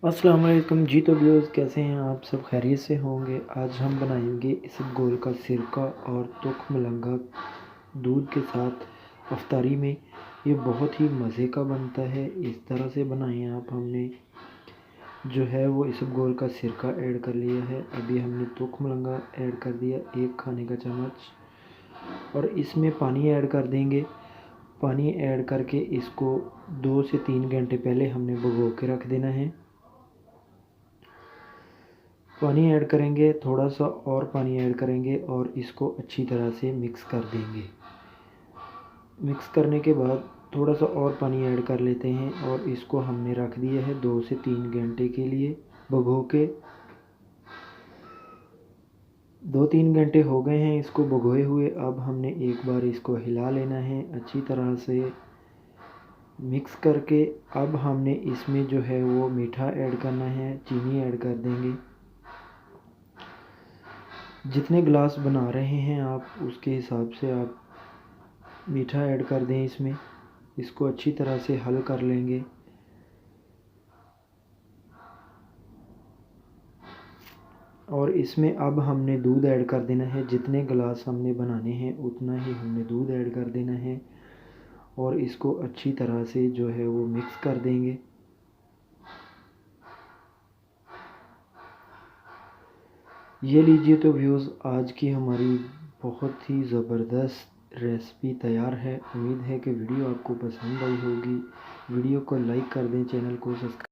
अस्सलाम वालेकुम जी। तो व्यूअर्स, कैसे हैं आप सब? खैरियत से होंगे। आज हम बनाएंगे इसबगोल का सिरका और तुख मलंगा दूध के साथ अफ्तारी में। ये बहुत ही मज़े का बनता है। इस तरह से बनाएं आप। हमने जो है वो इसबगोल का सिरका ऐड कर लिया है। अभी हमने तुख मलंगा ऐड कर दिया 1 खाने का चम्मच, और इसमें पानी ऐड कर देंगे। पानी ऐड करके इसको 2 से 3 घंटे पहले हमने भिगो के रख देना है। पानी ऐड करेंगे, थोड़ा सा और पानी ऐड करेंगे और इसको अच्छी तरह से मिक्स कर देंगे। मिक्स करने के बाद थोड़ा सा और पानी ऐड कर लेते हैं और इसको हमने रख दिया है 2 से 3 घंटे के लिए भिगो के। 2-3 घंटे हो गए हैं इसको भिगोए हुए। अब हमने एक बार इसको हिला लेना है अच्छी तरह से मिक्स करके। अब हमने इसमें जो है वो मीठा ऐड करना है, चीनी ऐड कर देंगे। जितने गिलास बना रहे हैं आप उसके हिसाब से आप मीठा ऐड कर दें इसमें। इसको अच्छी तरह से हल कर लेंगे। और इसमें अब हमने दूध ऐड कर देना है। जितने गिलास हमने बनाने हैं उतना ही हमने दूध ऐड कर देना है और इसको अच्छी तरह से जो है वो मिक्स कर देंगे। ये लीजिए तो व्यूज़, आज की हमारी बहुत ही ज़बरदस्त रेसिपी तैयार है। उम्मीद है कि वीडियो आपको पसंद आई होगी। वीडियो को लाइक कर दें, चैनल को सब्सक्राइब